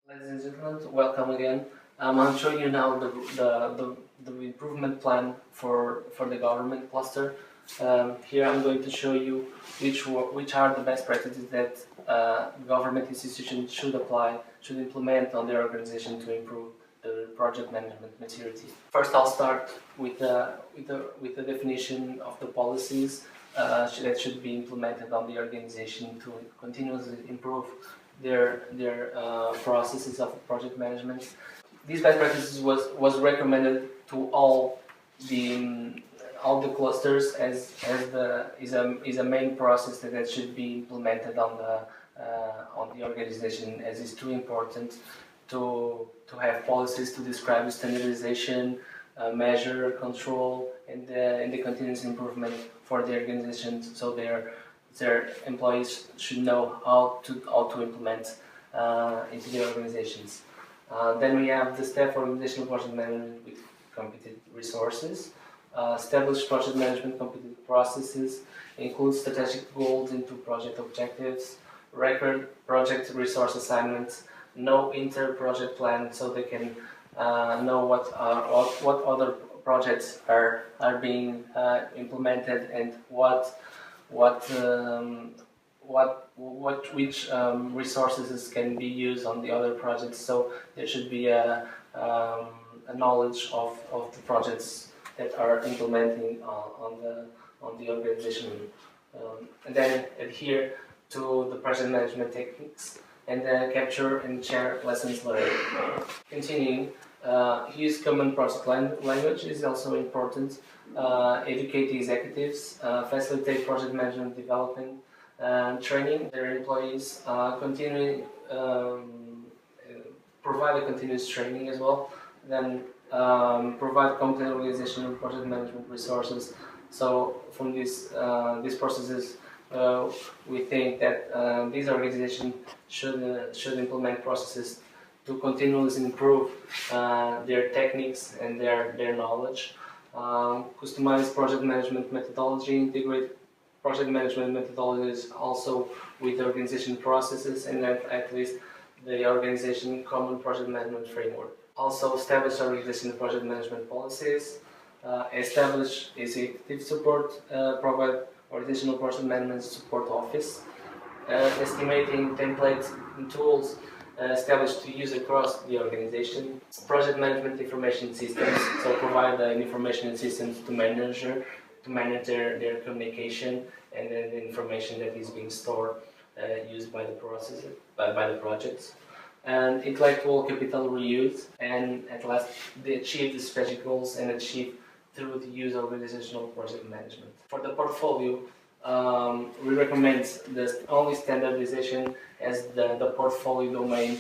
Ladies and gentlemen, welcome again. I'm showing you now the improvement plan for the government cluster. Here I'm going to show you which are the best practices that government institutions should implement on their organization to improve the project management maturity. First, I'll start with the definition of the policies that should be implemented on the organization to continuously improve their processes of project management. These best practices was recommended to all the clusters as is a main process that should be implemented on the organization, as it's too important to have policies to describe standardization, measure, control, and the continuous improvement for the organization, so their employees should know how to implement into their organizations. Then we have the step for organizational project management with competent resources. Establish project management competent processes, include strategic goals into project objectives, record project resource assignments, know inter-project plan so they can know what other projects are being implemented and which resources can be used on the other projects. So there should be a knowledge of the projects that are implementing on the organization, and then adhere to the project management techniques and capture and share lessons learned. Continuing, use common project language is also important. Educate the executives, facilitate project management development, training their employees, continuing provide a continuous training as well. Then provide competent organizational project management resources. So from these processes, we think that these organizations should implement processes to continuously improve their techniques and their knowledge. Customize project management methodology, integrate project management methodologies also with organization processes, and at least the organization common project management framework. Also establish organization project management policies, establish executive support, provide organizational project management support office, estimating templates and tools established to use across the organization, project management information systems, so provide the information systems to manage their communication and then the information that is being stored, used by the process, by the projects. And intellectual capital reuse, and at last they achieve the strategic goals and achieve through the use of organizational project management. For the portfolio, we recommend the only standardization as the portfolio domain.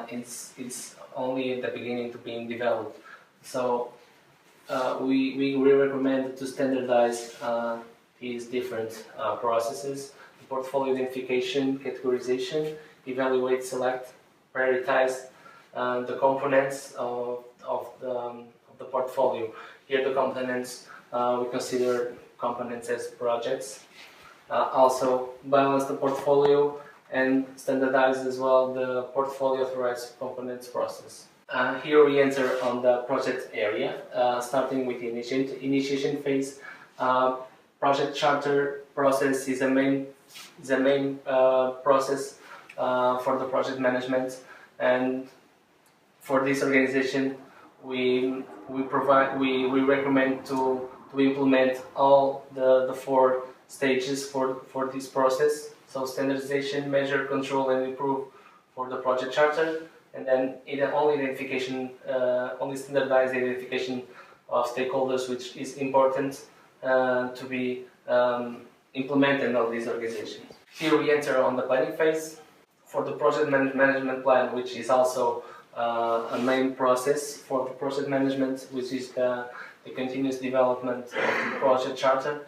It's only at the beginning to being developed. So we recommend to standardize these different processes: the portfolio identification, categorization, evaluate, select, prioritize the components of the portfolio. Here the components, we consider components as projects. Also balance the portfolio and standardize as well the portfolio authorized components process. Here we enter on the project area, starting with the initiation phase. Project charter process is a main process for the project management, and for this organization we recommend to implement all the 4 stages for this process. So standardization, measure, control, and improve for the project charter, and then only standardized identification of stakeholders, which is important to be implemented in all these organizations. Here we enter on the planning phase for the project management plan, which is also a main process for the project management, which is the continuous development of the project charter.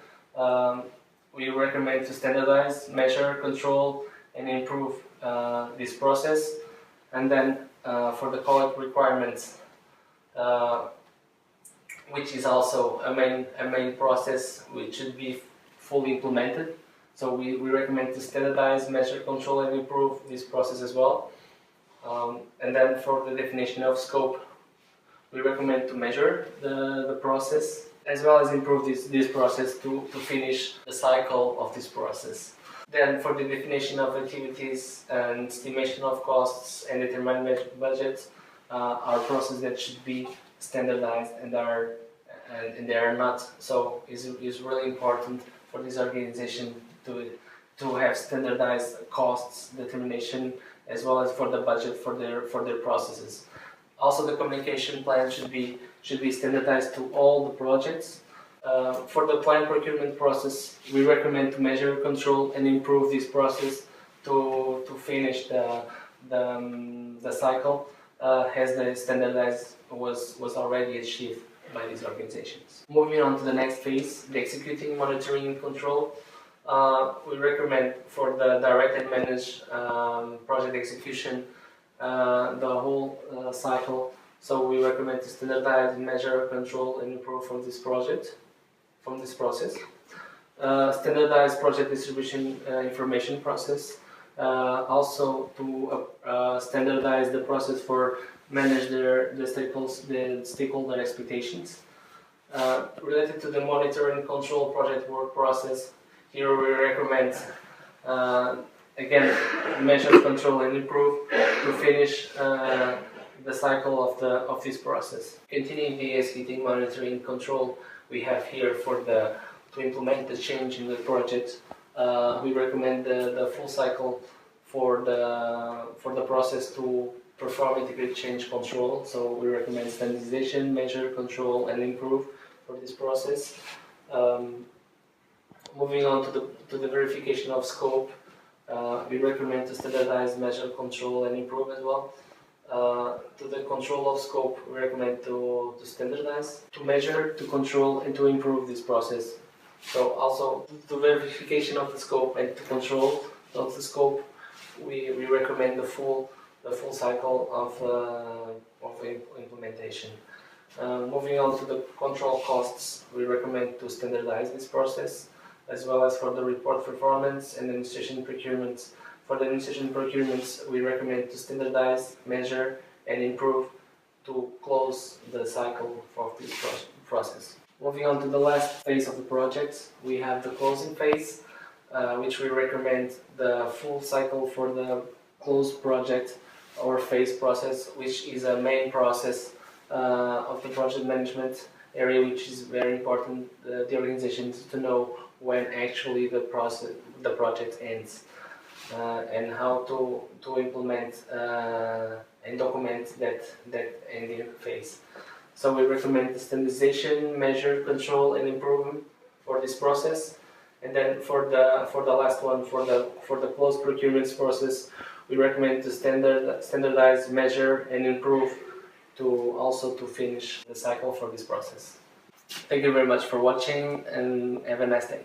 We recommend to standardize, measure, control, and improve this process. And then for the collect requirements, which is also a main process which should be fully implemented. So we recommend to standardize, measure, control, and improve this process as well. And then for the definition of scope, we recommend to measure the process, as well as improve this process to finish the cycle of this process. Then for the definition of activities and estimation of costs and determine budgets, are processes that should be standardized and they are not. So it's really important for this organization to have standardized costs determination, as well as for the budget for their processes. Also, the communication plan should be standardized to all the projects. For the plan procurement process, we recommend to measure, control, and improve this process to finish the cycle as the standardized was already achieved by these organizations. Moving on to the next phase, the executing, monitoring, and control. We recommend for the direct and managed project execution the whole cycle. So we recommend to standardize, measure, control, and improve from this process. Standardized project distribution information process. Also to standardize the process for manage the stakeholder expectations. Related to the monitor and control project work process, here we recommend again measure, control, and improve to finish the cycle of this process. Continuing the executing, monitoring, control, we have here to implement the change in the project. We recommend the full cycle for the process to perform integrated change control. So we recommend standardization, measure, control, and improve for this process. Moving on to the verification of scope, we recommend to standardize, measure, control, and improve as well. To the control of scope, we recommend to standardize, to measure, to control, and to improve this process. So also to verification of the scope and to control of the scope, we recommend the full cycle of implementation. Moving on to the control costs, we recommend to standardize this process, as well as for the report performance and administration procurements. For the administration procurements, we recommend to standardize, measure, and improve to close the cycle of this process. Moving on to the last phase of the project, we have the closing phase, which we recommend the full cycle for the closed project or phase process, which is a main process of the project management area, which is very important the organization to know when actually the project ends and how to implement and document that ending phase. So we recommend the standardization, measure, control, and improve for this process. And then for the last one, for the closed procurements process, we recommend to standardize, measure, and improve to finish the cycle for this process. Thank you very much for watching, and have a nice day.